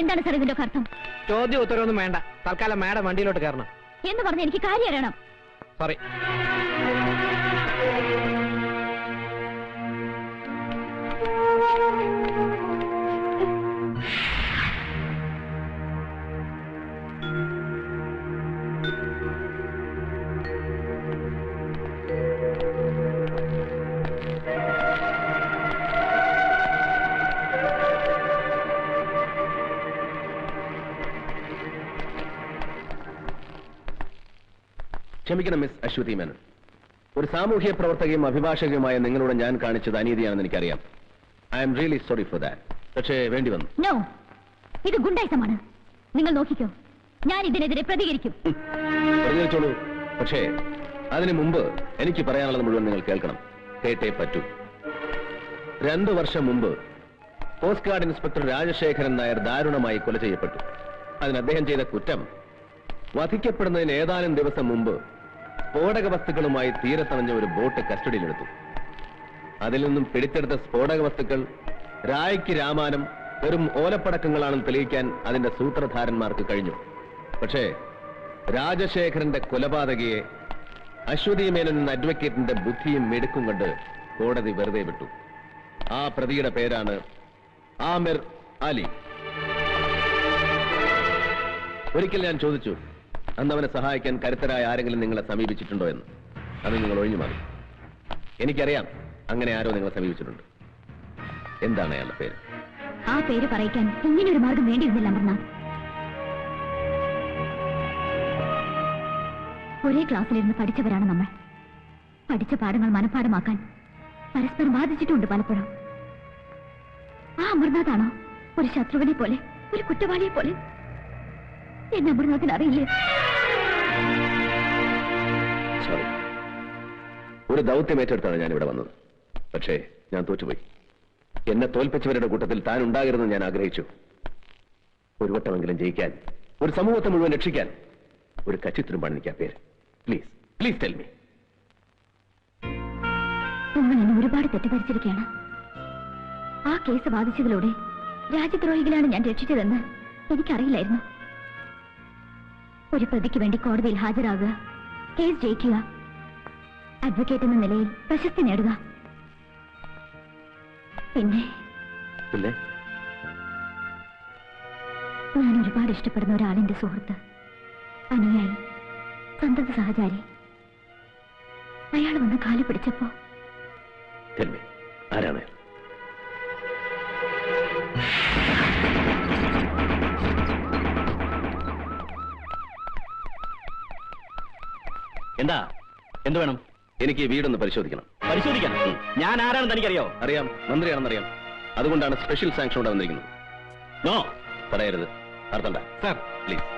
എന്താണ് സാർ ഇതിന്റെ അർത്ഥം? ചോദ്യം ഉത്തരവൊന്നും വേണ്ട, തൽക്കാലം മാഡം വണ്ടിയിലോട്ട് കയറണം എന്ന് പറഞ്ഞ എനിക്ക് കാര്യം അറിയണം. സോറി. ക്ഷമിക്കണം മിസ് അശ്വതി മേനോൻ. ഒരു സാമൂഹ്യ പ്രവർത്തകയും അഭിഭാഷകയുമായ നിങ്ങളോട് ഞാൻ കാണിച്ചത് അനീതിയാണെന്ന് എനിക്കറിയാം. I am really sorry for that. പക്ഷേ വേണ്ടി വന്നു. നോ, ഇത് ഗുണ്ടായിസമാണ്. നിങ്ങൾ നോക്കിക്കോ, ഞാൻ ഇതിനെതിരെ പ്രതികരിക്കും. പ്രതികരിച്ചോളൂ. പക്ഷേ അതിനു മുമ്പ് എനിക്ക് പറയാനുള്ളത് മുഴുവൻ നിങ്ങൾ കേൾക്കണം. കേട്ടേ പറ്റൂ. 2 വർഷം മുമ്പ് coast guard inspector Rajasekharan Nair ദാരുണമായി കൊല ചെയ്യപ്പെട്ടു. അതിന് അദ്ദേഹം ചെയ്ത കുറ്റം, വധിക്കപ്പെടുന്നതിന് ഏതാനും ദിവസം മുമ്പ് സ്ഫോടക വസ്തുക്കളുമായി തീരത്തണഞ്ഞ ഒരു ബോട്ട് കസ്റ്റഡിയിലെടുത്തു. അതിൽ നിന്നും പിടിച്ചെടുത്ത സ്ഫോടക വസ്തുക്കൾ രായ്ക്ക് രാമാനം വെറും ഓലപ്പടക്കങ്ങളാണെന്ന് തെളിയിക്കാൻ അതിന്റെ സൂത്രധാരന്മാർക്ക് കഴിഞ്ഞു. പക്ഷേ രാജശേഖരന്റെ കൊലപാതകയെ അശ്വതി മേനോൻ എന്ന അഡ്വക്കേറ്റിന്റെ ബുദ്ധിയും മിടുക്കും കൊണ്ട് കോടതി വെറുതെ വിട്ടു. ആ പ്രതിയുടെ പേരാണ് ആമിർ അലി. ഒരിക്കൽ ഞാൻ ചോദിച്ചു, അന്ന് അവനെ സഹായിക്കാൻ കരുത്തരായ ആരെങ്കിലും നിങ്ങളെ സമീപിച്ചിട്ടുണ്ടോ എന്ന്. അത് നിങ്ങൾ ഒഴിഞ്ഞു മാറി. എനിക്കറിയാം അങ്ങനെ ആരോ നിങ്ങളെ സമീപിച്ചിട്ടുണ്ട്. എന്താണ് അയാളുടെ പേര്? ആ പേര് പറയിക്കാൻ ഇങ്ങനൊരു മാർഗം വേണ്ടിയിരുന്നില്ല അമർനാഥ്. ഒരേ ക്ലാസ്സിലിരുന്ന് പഠിച്ചവരാണ് നമ്മൾ. പഠിച്ച പാഠങ്ങൾ മനഃപ്പാഠമാക്കാൻ പരസ്പരം ബാധിച്ചിട്ടുണ്ട് പലപ്പോഴും. ആ അമർനാഥാണോ ഒരു ശത്രുവിനെ പോലെ, ഒരു കുറ്റവാളിയെ പോലെ? എന്നെ അമർനാഥിന് അറിയില്ലേ? സോറി. ഒരു ദൗത്യം ഏറ്റെടുത്താണ് ഞാൻ ഇവിടെ വന്നത്. പക്ഷേ ഞാൻ തോറ്റുപോയി. എന്നെ തോൽപ്പിച്ചവരുടെ കൂട്ടത്തിൽ താൻ ഉണ്ടാകരുതെന്ന് ഞാൻ ആഗ്രഹിച്ചു. ഒരു വട്ടമെങ്കിലും ജയിക്കാൻ, ഒരു സമൂഹത്തെ മുഴുവൻ രക്ഷിക്കാൻ ഒരു കച്ചിത്തുരുമ്പാണ് എനിക്ക് ആ പേര്. Please please tell me. നിങ്ങൾ എന്നെ ഒരുപാട് തെറ്റിദ്ധരിച്ചിരിക്കുകയാണ്. ആ കേസ് വാദിച്ചതിലൂടെ രാജ്യദ്രോഹികളാണ് ഞാൻ രക്ഷിച്ചതെന്ന് എനിക്കറിയില്ലായിരുന്നു. ഒരു പ്രതിക്ക് വേണ്ടി കോടതിയിൽ ഹാജരാകുക, കേസ് ജയിക്കുക, അഡ്വക്കേറ്റ് എന്ന നിലയിൽ പ്രശസ്തി നേടുക, പിന്നെ ഞാൻ ഒരുപാട് ഇഷ്ടപ്പെടുന്ന ഒരാളിന്റെ സുഹൃത്ത്, അനുയായി, സന്തത സഹചാരി. അയാൾ വന്ന് കാല് പിടിച്ചപ്പോ ആരാണ്? എന്താ? എന്ത് വേണം? എനിക്ക് ഈ വീടൊന്ന് പരിശോധിക്കണം. പരിശോധിക്കാൻ? ഞാൻ ആരാണെന്ന് തനിക്കറിയോ? അറിയാം, മന്ത്രിയാണെന്നറിയാം. അതുകൊണ്ടാണ് സ്പെഷ്യൽ സാങ്ഷൻ ഇവിടെ വന്നിരിക്കുന്നത്. നോ, പറയരുത്. അർത്ഥണ്ട സാർ, പ്ലീസ്.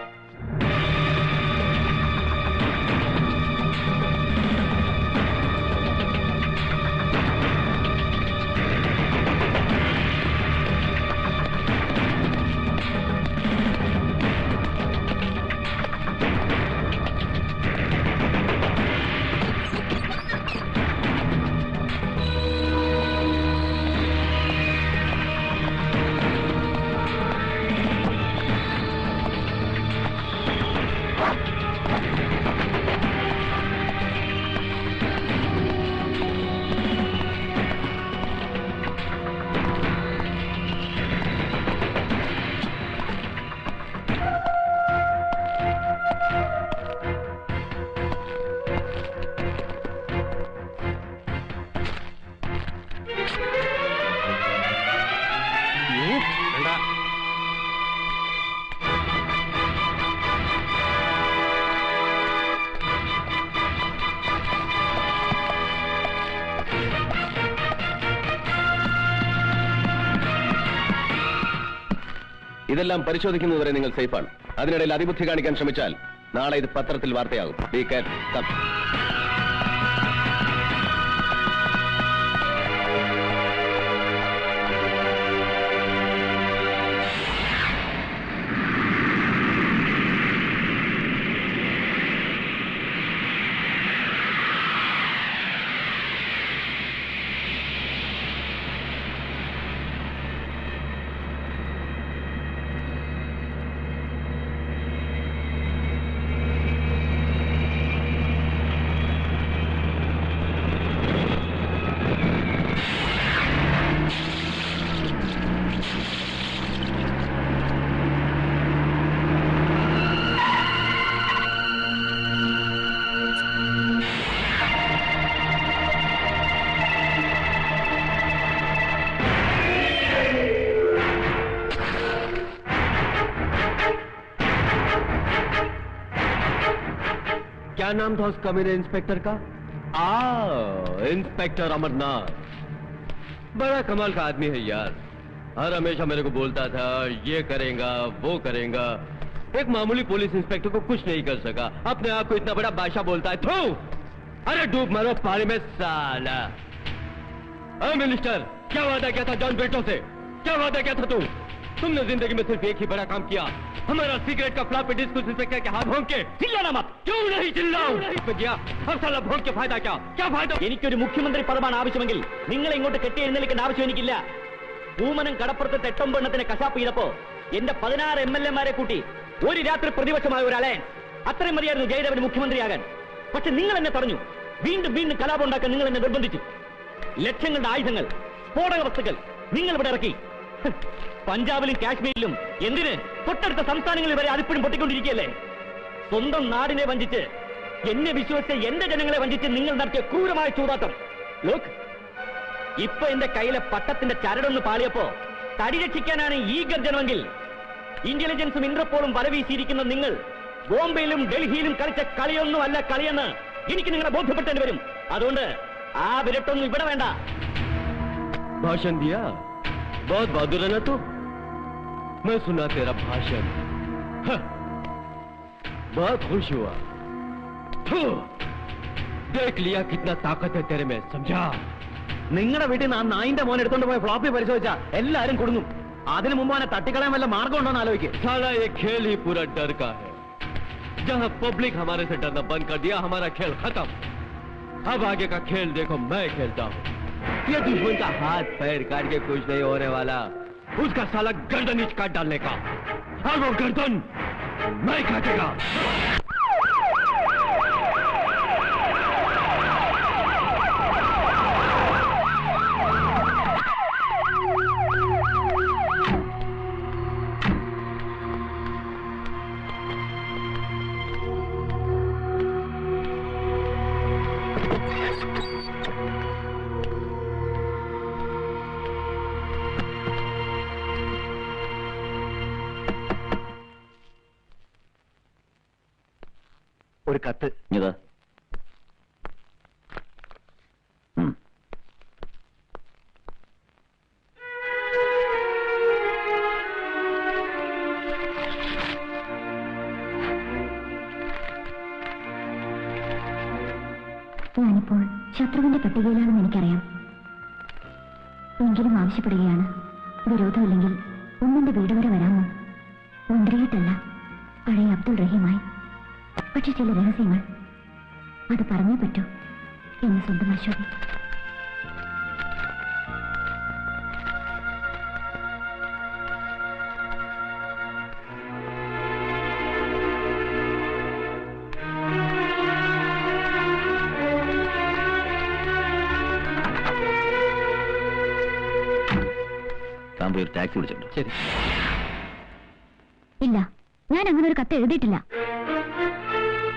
ഇതെല്ലാം പരിശോധിക്കുന്നതുവരെ നിങ്ങൾ സേഫാണ്. അതിനിടയിൽ അതിബുദ്ധി കാണിക്കാൻ ശ്രമിച്ചാൽ നാളെ ഇത് പത്രത്തിൽ വാർത്തയാകും. Be careful. കം. क्या नाम था उस कमीने इंस्पेक्टर का? इंस्पेक्टर अमरनाथ। बड़ा कमाल का आदमी है यार। हर हमेशा मेरे को बोलता था ये करेगा वो करेगा। एक मामूली पुलिस इंस्पेक्टर को कुछ नहीं कर सका, अपने आप को इतना बड़ा बादशाह बोलता है। थू! अरे डूब मरो पानी में साला। मिनिस्टर, क्या वादा किया था जॉन बेटो से? क्या वादा किया था तुमने जिंदगी में सिर्फ एक ही बड़ा काम किया, हमारा सिगरेट का फ्लॉपी डिस्क उस इंस्पेक्टर के हाथ भोंक के। ചില്ലാനാ മत. क्यों नहीं चिल्लाऊं? गया अब साला भोंक के फायदा क्या फायदा? എനിക്കൊരു മുഖ്യമന്ത്രി പദമാണ് ആവശ്യമെങ്കിൽ നിങ്ങളെ ഇങ്ങോട്ട് കെട്ടി എഴുന്നേൽക്കേണ്ട ആവശ്യം എനിക്കില്ല. പൂമനം കടപ്പുറത്തെ 8-9 എണ്ണത്തിന് കശാപ്പ് ചെയ്തപ്പോ എന്റെ 16 MLA-മാരെ കൂട്ടി ഒരു രാത്രി പ്രതിപക്ഷമായ ഒരു അലയൻസ്. അത്രയും മതിയായിരുന്നു ജയദേവന് മുഖ്യമന്ത്രിയാകാൻ. പക്ഷെ നിങ്ങൾ എന്നെ തടഞ്ഞു. വീണ്ടും വീണ്ടും കലാപം ഉണ്ടാക്കാൻ നിങ്ങൾ എന്നെ നിർബന്ധിച്ചു. ലക്ഷങ്ങളുടെ ആയുധങ്ങൾ, സ്ഫോടക വസ്തുക്കൾ നിങ്ങൾ ഇവിടെ ഇറക്കി. പഞ്ചാബിലും കാശ്മീരിലും എന്തിന് തൊട്ടടുത്ത സംസ്ഥാനങ്ങളിൽ വരെ അതിപ്പോഴും പൊട്ടിക്കൊണ്ടിരിക്കുകയല്ലേ? സ്വന്തം നാടിനെ വഞ്ചിച്ച്, എന്നെ വിശ്വസിച്ച് എന്റെ ജനങ്ങളെ വഞ്ചിച്ച് നിങ്ങൾ നടത്തിയ ക്രൂരമായ ചൂതാട്ടം. ലോക്, ഇപ്പൊ എന്റെ കയ്യിലെ പട്ടത്തിന്റെ ചരടൊന്ന് പാളിയപ്പോ തടി രക്ഷിക്കാനാണ് ഈ ഗർജനമെങ്കിൽ ഇന്റലിജൻസും ഇന്റർപോളും വലവീശിയിരിക്കുന്ന നിങ്ങൾ ബോംബെയിലും ഡൽഹിയിലും കളിച്ച കളിയൊന്നുമല്ല കളിയെന്ന് എനിക്ക് നിങ്ങളെ ബോധ്യപ്പെട്ടേണ്ടി വരും. അതുകൊണ്ട് ആ വിരട്ടൊന്നും ഇവിടെ വേണ്ട. भाषण दिया? बहुत बहादुर है ना तू? मैं सुना तेरा भाषण, बहुत खुश हुआ. देख लिया कितना ताकत है तेरे में, समझा? നിങ്ങളുടെ വീട്ടിൽ നിന്ന് ആ നായിന്റെ മോൻ എടുത്തോണ്ട് പോയ ഫ്ലോപ്പി പരിശോധിച്ചാ എല്ലാരും കൊടുങ്ങും. അതിനു മുമ്പ് അവനെ തട്ടിക്കളയാൻ വല്ല മാർഗം ഉണ്ടോന്ന് ആലോചിക്കുക. साला ये खेल ही पूरा डर का है. जहां पब्लिक हमारे से डरना बंद कर दिया, हमारा खेल खत्म. अब आगे का खेल देखो मैं खेलता हूं. ये दुश्मन का हाथ पैर काट के कुछ नहीं होने वाला, उसका साला गर्दन ही काट डालने का. और वो गर्दन मैं काटेगा. ഒരു കത്ത് ഇതാ. ഞാനിപ്പോൾ ശത്രുവിന്റെ പട്ടികയിലാണെന്ന് എനിക്കറിയാം. എങ്കിലും ആവശ്യപ്പെടുകയാണ്, വിരോധമില്ലെങ്കിൽ ഒന്നിന്റെ വീട് വരെ വരാമോ? മുന്തിരിയിട്ടല്ല, പഴയ അബ്ദുൾ റഹീമായി. പക്ഷെ ചില രഹസ്യങ്ങൾ അത് പറഞ്ഞേ പറ്റൂ എന്ന് സ്വന്തം അശോകി. ഒരു ടാക്സി വിളിച്ചിട്ടുണ്ട്. ശരി. ഇല്ല, ഞാൻ അങ്ങനെ ഒരു കത്ത് എഴുതിയിട്ടില്ല.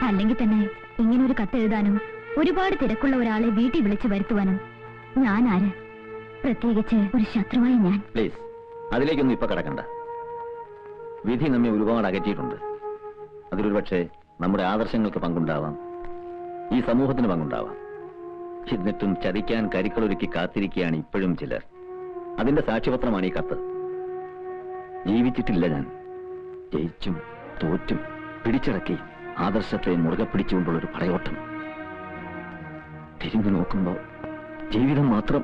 അല്ലെങ്കിൽ തന്നെ ഇങ്ങനെ ഒരു കത്ത് എഴുതാനും ഒരുപാട് തിരക്കുള്ള ഒരാളെ വീട്ടിൽ വിളിച്ചു വരുത്തുവാനും ഞാൻ ആര്? പ്രത്യേകിച്ച് ഒരു ശത്രുവായി ഞാൻ. പ്ലീസ്, അതിലേക്കൊന്നും ഇപ്പൊ കടക്കണ്ട. വിധി നമ്മെ ഒരുപാട് അകറ്റിയിട്ടുണ്ട്. അതിലൊരു പക്ഷേ നമ്മുടെ ആദർശങ്ങൾക്ക് പങ്കുണ്ടാവാം, ഈ സമൂഹത്തിന് പങ്കുണ്ടാവാം. എന്നിട്ടും ചതിക്കാൻ കരിക്കളൊരുക്കി കാത്തിരിക്കുകയാണ് ഇപ്പോഴും ചിലർ. അതിന്റെ സാക്ഷ്യപത്രമാണ് ഈ കത്ത്. ജീവിച്ചിട്ടില്ല ഞാൻ. ജയിച്ചും തോറ്റും പിടിച്ചടക്കി ആദർശത്തെ മുറുകെ പിടിച്ചുകൊണ്ടുള്ളൊരു പടയോട്ടം. തിരിഞ്ഞു നോക്കുമ്പോൾ ജീവിതം മാത്രം.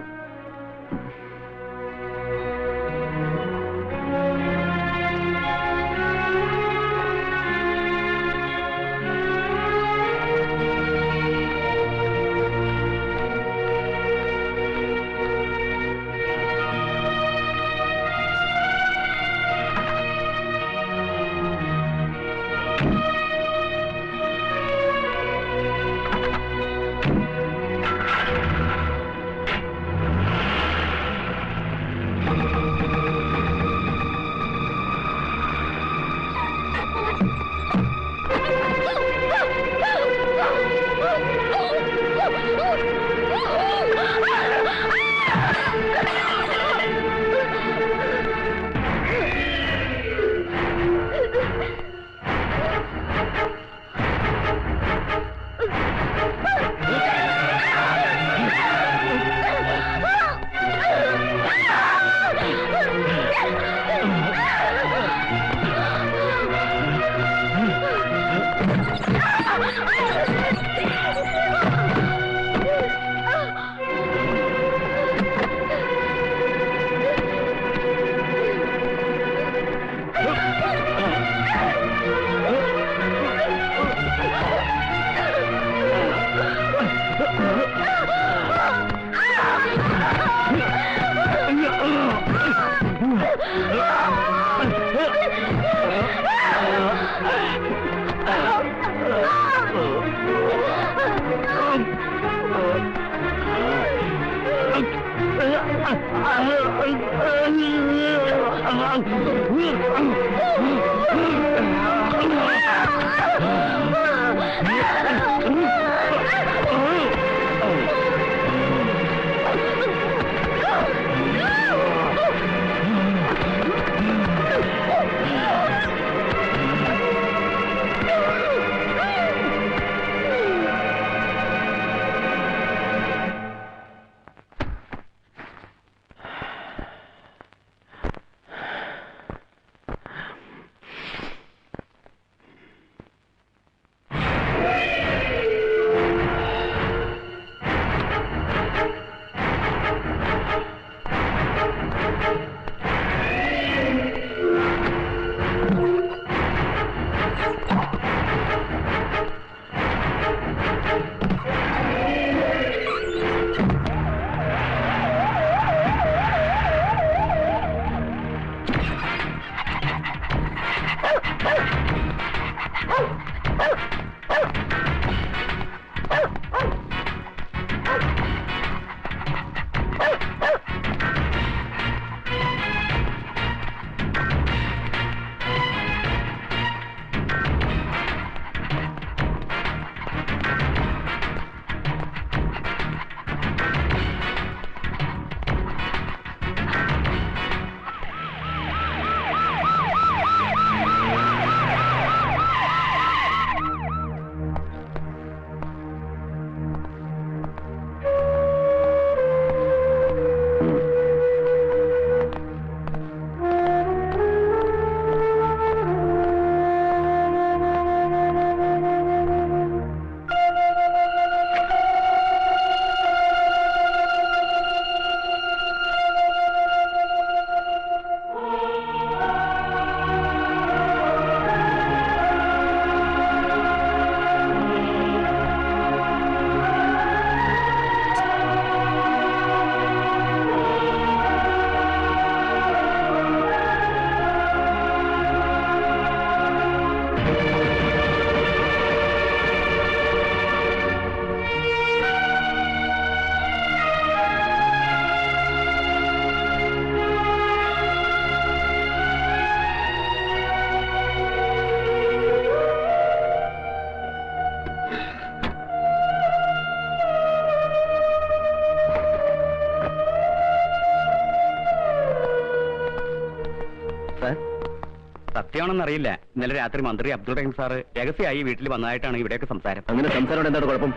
സത്യമാണെന്നറിയില്ല. ഇന്നലെ രാത്രി മന്ത്രി അബ്ദുൾ റഹീം സാറ് രഹസ്യമായി വീട്ടിൽ വന്നതായിട്ടാണ് ഇവിടെയൊക്കെ സംസാരം. അങ്ങനെ സംസാരം എന്താണ് കുഴപ്പം?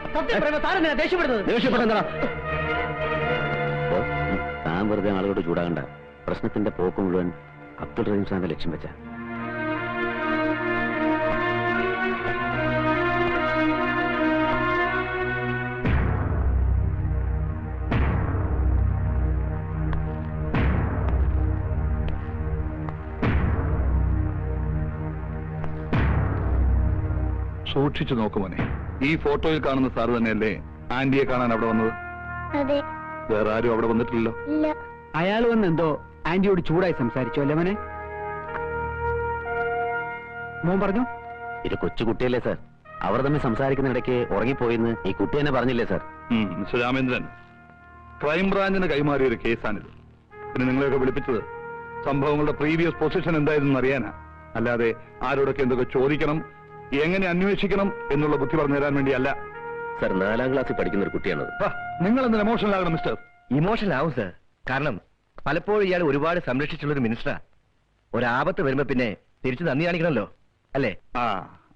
ദേഷ്യപ്പെടുന്നത് താൻ വെറുതെ ആളുകളോട് ചൂടാകണ്ട. പ്രശ്നത്തിന്റെ പോക്ക് മുഴുവൻ അബ്ദുൾ റഹീം സാറിന്റെ ലക്ഷ്യം വെച്ച. സൂക്ഷിച്ചു നോക്കുമോനെ. ഈ ഫോട്ടോയിൽ കാണുന്ന സാറ് തന്നെയല്ലേ ആന്റിയെ കാണാൻ അവിടെ വന്നത്? അതെ. വേറെ ആരും അവിടെ വന്നിട്ടില്ലല്ലോ. ഇല്ല. അയാൾ വന്ന് എന്തോ ആന്റിയോട് ചൂടായി സംസാരിച്ചു അല്ലേ മോനെ? മോൻ പറഞ്ഞു ഇത് കൊച്ചുകുട്ടിയല്ലേ സാർ, അവർ തമ്മിൽ സംസാരിക്കുന്ന ഇടയ്ക്ക് ഉറങ്ങിപ്പോയിന്ന് ഈ കുട്ടി തന്നെ പറഞ്ഞില്ലേ സാർ? മിസ്റ്റർ രാമേന്ദ്രൻ, ക്രൈംബ്രാഞ്ചിന് കൈമാറിയ ഒരു കേസാണിത്. പിന്നെ നിങ്ങളെയൊക്കെ വിളിപ്പിച്ചത് സംഭവങ്ങളുടെ പ്രീവിയസ് പൊസിഷൻ എന്തായിരുന്നു അറിയാനാ, അല്ലാതെ ആരോടൊക്കെ എന്തൊക്കെ ചോദിക്കണം, എങ്ങനെ അന്വേഷിക്കണം എന്നുള്ള ബുദ്ധി പറഞ്ഞു തരാൻ വേണ്ടിയല്ല. സാർ 4ാം ക്ലാസ്സിൽ പഠിക്കുന്ന ഒരു കുട്ടിയാണത്. നിങ്ങൾ എന്തിനാ എമോഷണൽ ആകണം മിസ്റ്റർ? ഇമോഷണൽ ആവും സാർ. കാരണം പലപ്പോഴും ഇയാൾ ഒരുപാട് സംരക്ഷിച്ചുള്ള ഒരു മിനിസ്റ്ററാ. ഒരാപത്ത് വരുമ്പോ പിന്നെ തിരിച്ചു നന്ദി കാണിക്കണമല്ലോ, അല്ലേ?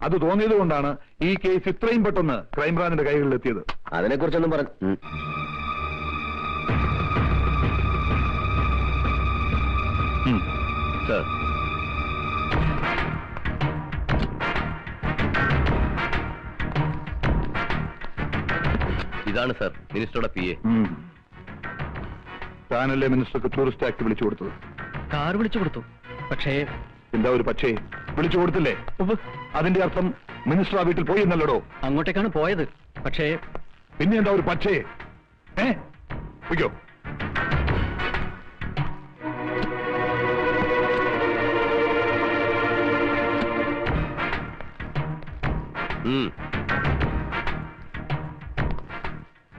അത് തോന്നിയത് കൊണ്ടാണ് ഈ കേസ് ഇത്രയും പെട്ടെന്ന് ക്രൈംബ്രാഞ്ചിന്റെ കൈകളിൽ എത്തിയത്. അതിനെക്കുറിച്ചൊന്നും പറഞ്ഞു സാർ. ഇതാണ് സാർ മിനിസ്റ്ററുടെ PA. താനല്ലേ മിനിസ്റ്റർക്ക് ടൂറിസ്റ്റ് ആക്ട് വിളിച്ചു കൊടുത്തത്? കാർ വിളിച്ചു കൊടുത്തു. പക്ഷേ എന്താ ഒരു പക്ഷേ? വിളിച്ചു കൊടുത്തില്ലേ? അതിന്റെ അർത്ഥം മിനിസ്റ്റർ ആ വീട്ടിൽ പോയി എന്നല്ലടോ. അങ്ങോട്ടേക്കാണ് പോയത്. പക്ഷേ പിന്നെ എന്താ ഒരു പക്ഷേ? വയ്ക്കോ.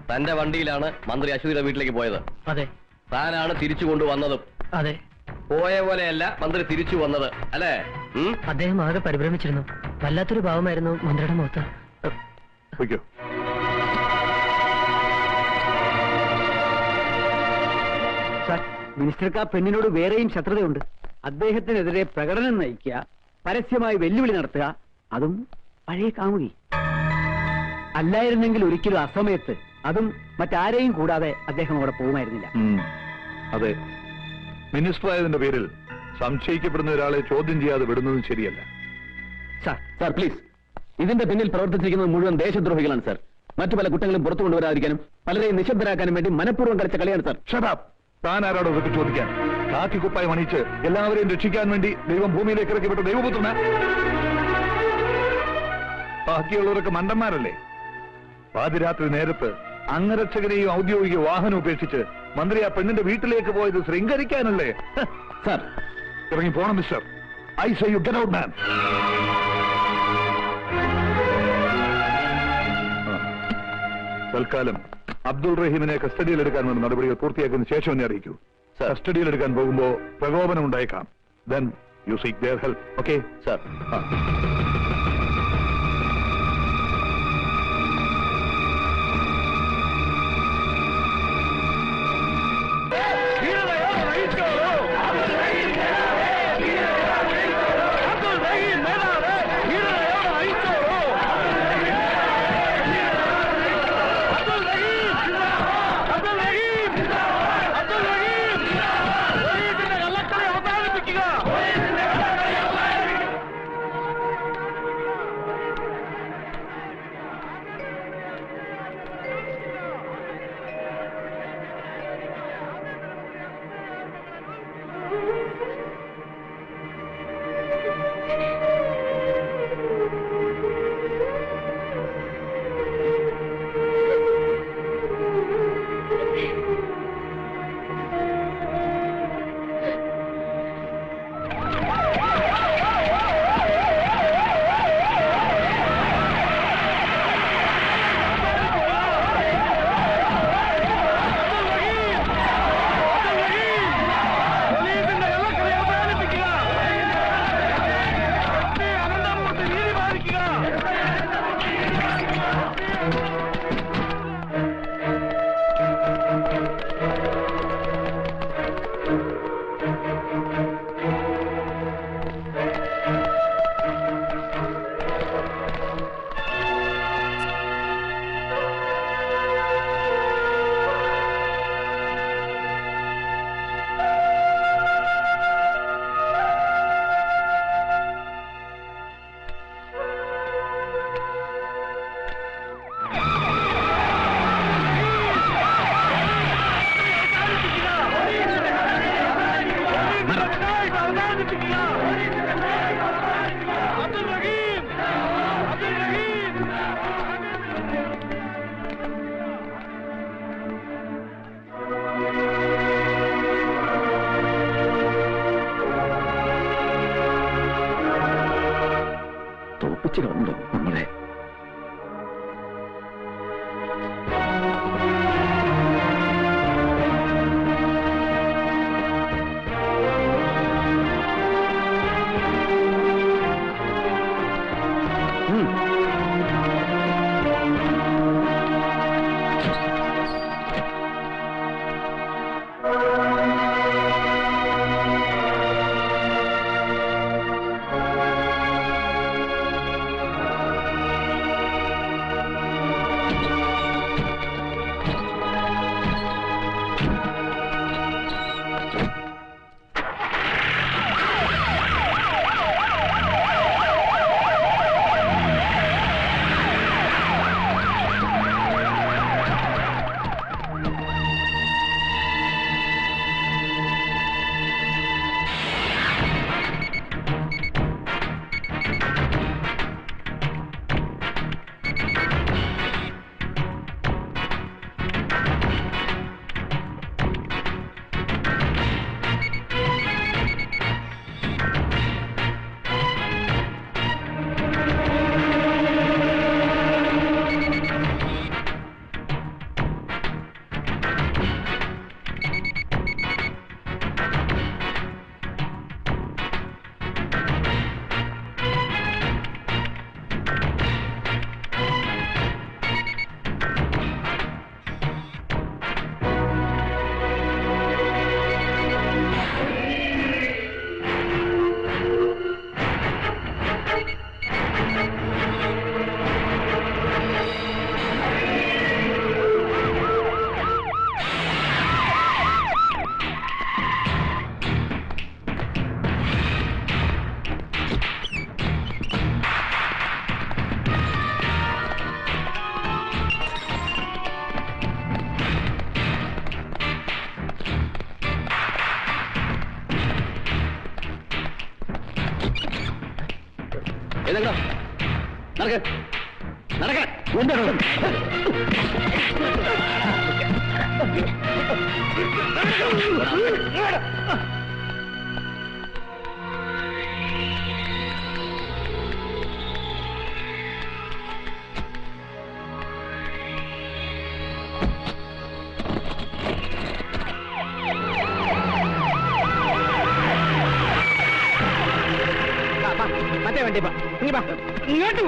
തന്റെ വണ്ടിയിലാണ് മന്ത്രി അശ്വതിയുടെ വീട്ടിലേക്ക് പോയത്. അതെ. താനാണ് തിരിച്ചു കൊണ്ടുവന്നതും. അതെ, പോയ പോലെയല്ല മന്ത്രി തിരിച്ചു വന്നത്, അല്ലേ? അദ്ദേഹം ആകെ പരിഭ്രമിച്ചിരുന്നു. വല്ലാത്തൊരു ഭാവമായിരുന്നു മന്ത്രിയുടെ മുഖത്ത്. വയ്ക്കോ. സാർ, മിനിസ്റ്റർക്ക് ആ പെണ്ണിനോട് വേറെയും ശത്രുതയുണ്ട്. അദ്ദേഹത്തിനെതിരെ പ്രകടനം നയിക്കുക, പരസ്യമായി വെല്ലുവിളി നടത്തുക, അതും പഴയ കാമുകി. അല്ലായിരുന്നെങ്കിൽ ഒരിക്കലും അസമയത്ത്, അതും മറ്റാരെയും കൂടാതെ അദ്ദേഹം അവിടെ പോകുമായിരുന്നില്ല. അതെ, മിനിസ്റ്റർ ആയതിന്റെ പേരിൽ സംശയിക്കപ്പെടുന്ന ഒരാളെ ചോദ്യം ചെയ്യാതെ വിടുന്നതും ശരിയല്ല. സാർ പ്ലീസ്, ഇതിന്റെ പിന്നിൽ പ്രവർത്തിച്ചിരിക്കുന്നത് മുഴുവൻ ദേശദ്രോഹികളാണ് സാർ. മറ്റു പല കുറ്റങ്ങളും പുറത്തു കൊണ്ടുവരാതിരിക്കാനും പലരെയും നിശബ്ദരാക്കാനും വേണ്ടി മനഃപൂർവ്വം കളിച്ച കളിയാണ് സാർ. ഷടാപ്പ്! താൻ ആരാടോ ഇതൊക്കെ ചോദിക്കാൻ? കാക്കി കുപ്പായി മണിച്ച് എല്ലാവരെയും രക്ഷിക്കാൻ വേണ്ടി ദൈവം ഭൂമിയിലേക്ക് ഇറക്കിപ്പെട്ട ദൈവപുത്രന. ബാക്കിയുള്ളവരൊക്കെ മണ്ടന്മാരല്ലേ? പാതിരാത്രി നേരത്ത് അംഗരക്ഷകനെയും ഔദ്യോഗിക വാഹനം ഉപേക്ഷിച്ച് മന്ത്രി ആ പെണ്ണിന്റെ വീട്ടിലേക്ക് പോയത് ശൃംഗരിക്കാനല്ലേ? സാർ ഇറങ്ങി പോണം mister. I say you get out man. തൽക്കാലം അബ്ദുൾ റഹീമിനെ കസ്റ്റഡിയിലെടുക്കാൻ വേണ്ട നടപടികൾ പൂർത്തിയാക്കിയതിനു ശേഷം എന്നെ അറിയിക്കൂ. കസ്റ്റഡിയിലെടുക്കാൻ പോകുമ്പോ പ്രകോപനം ഉണ്ടായേക്കാം. Then you seek their help. Okay? Sir. തോപ്പിച്ചു നമ്മളെ. മറ്റേ വണ്ടി ഇങ്ങോട്ട്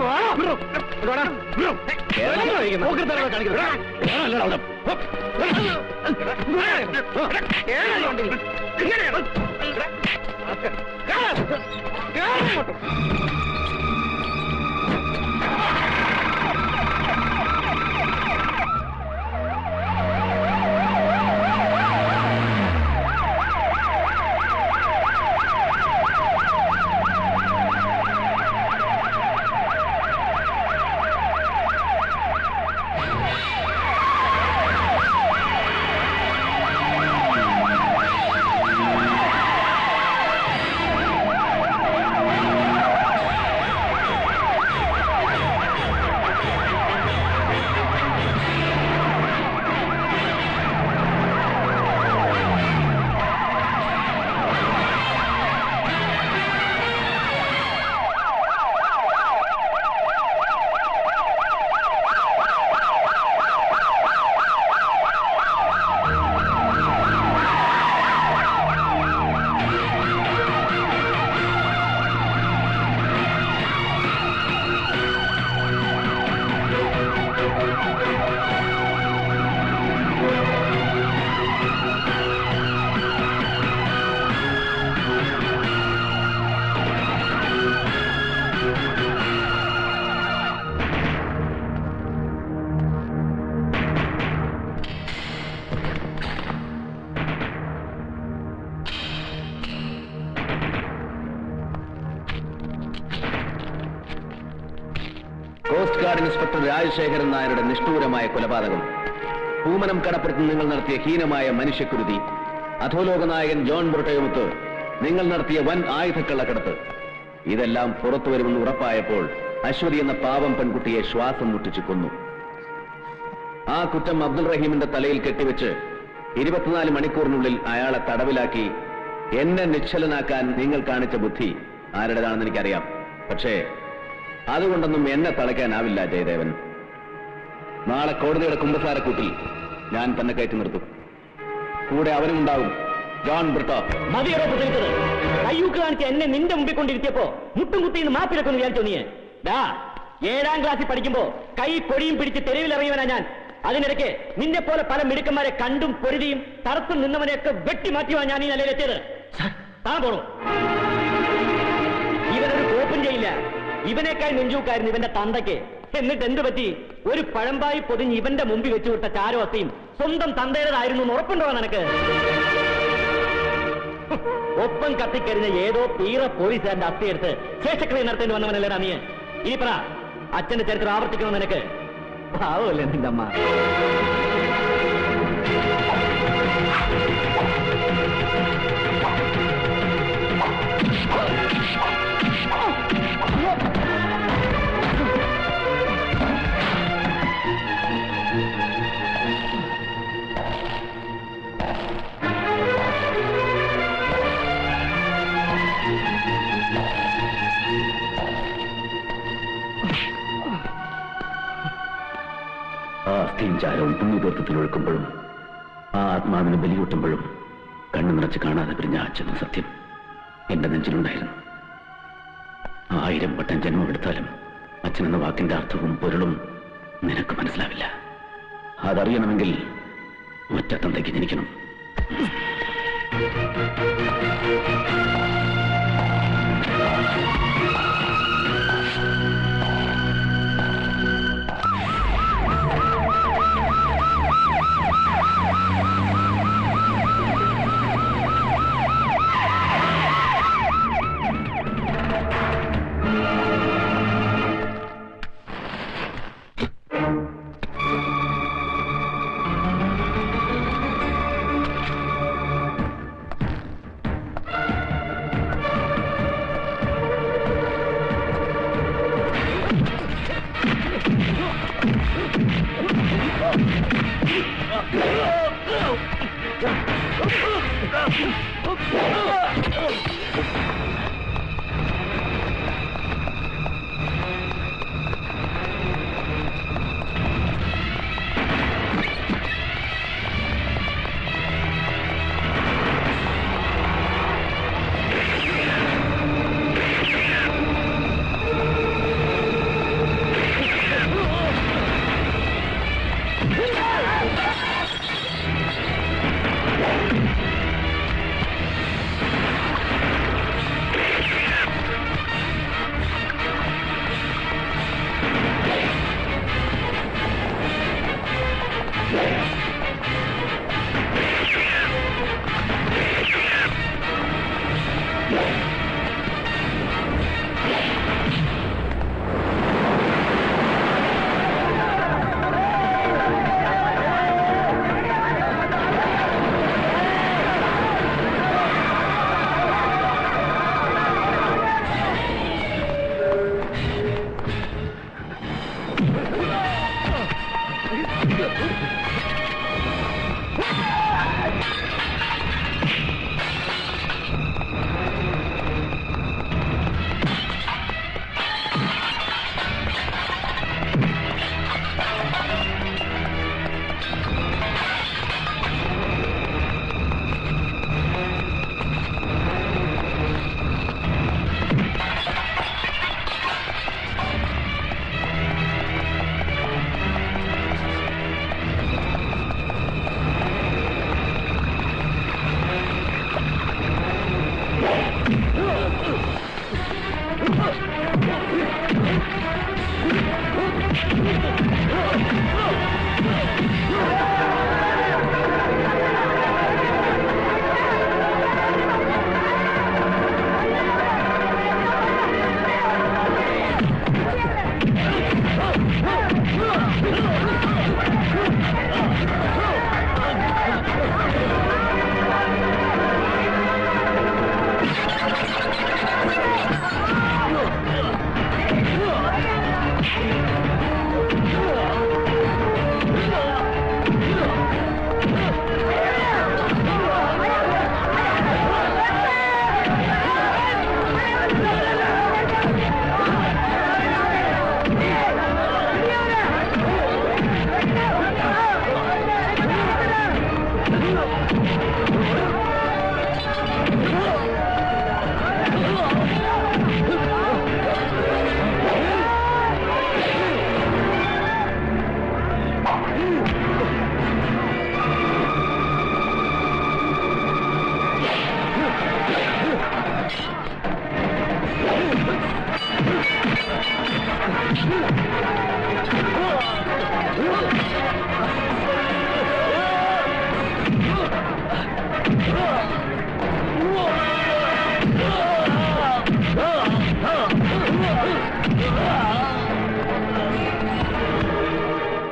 കോസ്റ്റ് ഗാർഡ് ഇൻസ്പെക്ടർ രാജശേഖരൻ നായരുടെ നിഷ്ഠൂരമായ കൊലപാതകം, പൂമനം കടപ്പുറത്ത് നിങ്ങൾ നടത്തിയ ഹീനമായ മനുഷ്യക്കുരുതി, അധോലോക നായകൻ ജോൺ ബ്രിട്ടോയുമൊത്ത് നിങ്ങൾ നടത്തിയ വൻ ആയുധക്കള്ളക്കടത്ത്, ഇതെല്ലാം പുറത്തു വരുമെന്ന് ഉറപ്പായപ്പോൾ അശ്വതി എന്ന പാവം പെൺകുട്ടിയെ ശ്വാസം മുട്ടിച്ചു കൊന്നു. ആ കുറ്റം അബ്ദുൾ റഹീമിന്റെ തലയിൽ കെട്ടിവെച്ച് 24 മണിക്കൂറിനുള്ളിൽ അയാളെ തടവിലാക്കി എന്നെ നിശ്ചലനാക്കാൻ നിങ്ങൾ കാണിച്ച ബുദ്ധി ആരുടേതാണെന്ന് എനിക്കറിയാം. പക്ഷേ അതുകൊണ്ടൊന്നും എന്നെ തളയ്ക്കാനാവില്ല ജയദേവൻ. നാളെ കോടതിയുടെ കുമ്പസാരക്കൂട്ടിൽ ഞാൻ തന്നെ കയറ്റി നിർത്തും. കൂടെ അവനും ഉണ്ടാവും, ജോൺ ബ്രിട്ടോ. മതിയോ പ്രസംഗിച്ചത്? കയ്യൂക്ക് കാണിച്ച് എന്നെ നിന്റെ മുമ്പിൽ കൊണ്ടിരുത്തിയപ്പോ മുട്ടും കുത്തിന്ന് മാപ്പിലൊക്കെ വിചാരിച്ചോ നീ? 7ാം ക്ലാസ്സിൽ പഠിക്കുമ്പോ കൈ കൊടിയും പിടിച്ച് തെരുവിലിറങ്ങിയവനാ ഞാൻ. അതിനിടയ്ക്ക് നിന്നെ പോലെ പല മിടുക്കന്മാരെ കണ്ടും പൊരുതിയും തടസ്സം നിന്നവനെയൊക്കെ വെട്ടിമാറ്റിയുവാ ഞാൻ ഈ നിലയിലെത്തിയത്. താൻ പോണു. ഇവനൊരു കോപ്പും ചെയ്യില്ല. ഇവനേക്കാൾ നെഞ്ചൂക്കായിരുന്നു ഇവന്റെ തന്തയ്ക്ക്. എന്നിട്ട് എന്ത് പറ്റി? ഒരു പഴമ്പായി പൊതിഞ്ഞ് ഇവന്റെ മുമ്പിൽ വെച്ചു വിട്ട ചാരവസ്ഥയും സ്വന്തം തന്തയുടേതായിരുന്നു എന്ന് ഉറപ്പുണ്ടോ നിനക്ക്? ഒപ്പം കത്തിക്കരിഞ്ഞ ഏതോ തീറ പോലീസുകാരന്റെ അസ്ഥിയെടുത്ത് ശേഷക്രിയ നടത്തേണ്ടി വന്നവനല്ലേടാ നീ. ഇനി പറ, അച്ഛന്റെ ചരിത്രം ആവർത്തിക്കണം നിനക്ക്? പാവല്ലേ നിന്റെ അമ്മ. ആ അസ്ഥിയും ചാരവും പുണ്യതീർത്ഥത്തിൽ ഒഴുക്കുമ്പോഴും ആ ആത്മാവിന് ബലിയൂട്ടുമ്പോഴും കണ്ണു നിറച്ച് കാണാതെ പിരിഞ്ഞ അച്ഛനും സത്യം എന്റെ നെഞ്ചിലുണ്ടായിരുന്നു. 1000 വട്ടം ജന്മമെടുത്താലും അച്ഛനെന്ന വാക്കിന്റെ അർത്ഥവും പൊരുളും നിനക്ക് മനസ്സിലാവില്ല. അതറിയണമെങ്കിൽ ഒറ്റ തന്തയ്ക്ക് ജനിക്കണം.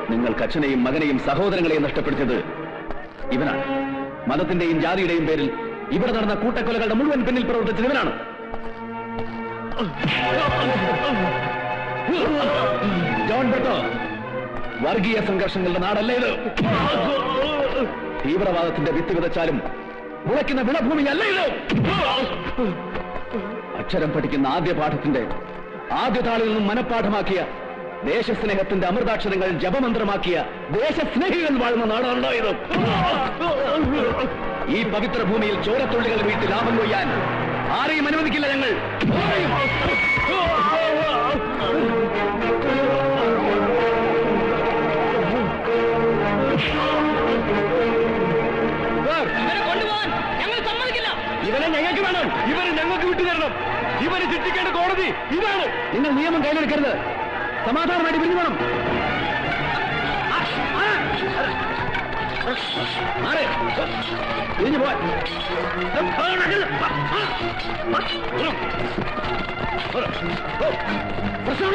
നിങ്ങൾക്ക് അച്ഛനെയും മകനെയും സഹോദരങ്ങളെയും നഷ്ടപ്പെടുത്തിയത് ഇവനാണ്. മതത്തിന്റെയും ജാതിയുടെയും പേരിൽ ഇവിടെ നടന്ന കൂട്ടക്കൊലകളുടെ മുഴുവൻ പിന്നിൽ പ്രവർത്തിച്ചത് ഇവനാണ്. ജോൺ ബ്രിട്ടോ, വർഗീയ സംഘർഷങ്ങളുടെ നാടല്ല ഇത്. തീവ്രവാദത്തിന്റെ വിത്ത് വിതച്ചാലും മുളയ്ക്കുന്ന വിളഭൂമിയല്ല ഇത്. അക്ഷരം പഠിക്കുന്ന ആദ്യ പാഠത്തിന്റെ ആദ്യ താളിൽ നിന്നും മനഃപ്പാഠമാക്കിയ, ദേശസ്നേഹത്തിന്റെ അമൃതാക്ഷരങ്ങൾ ജപമന്ത്രമാക്കിയ ദേശസ്നേഹികൾ വാഴുന്ന നാടാണോ ഇത്? ഈ പവിത്ര ഭൂമിയിൽ ചോരത്തുള്ളികൾ വീട്ടിൽ ലാഭം കൊയ്യാൻ ആരെയും അനുവദിക്കില്ല ഞങ്ങൾ. ഇവനെ ഞങ്ങൾക്ക് വേണം. ഇവരെ ഞങ്ങൾക്ക് വിട്ടുതരണം. ഇവരെ ശിക്ഷിക്കേണ്ട കോടതി ഇതാണ്. നിങ്ങൾ നിയമം കയ്യിലെടുക്കരുത്. സമാധാനമായിട്ട് പിരിഞ്ഞു വേണം. പിരിഞ്ഞു പോവാൻ പ്രശ്നം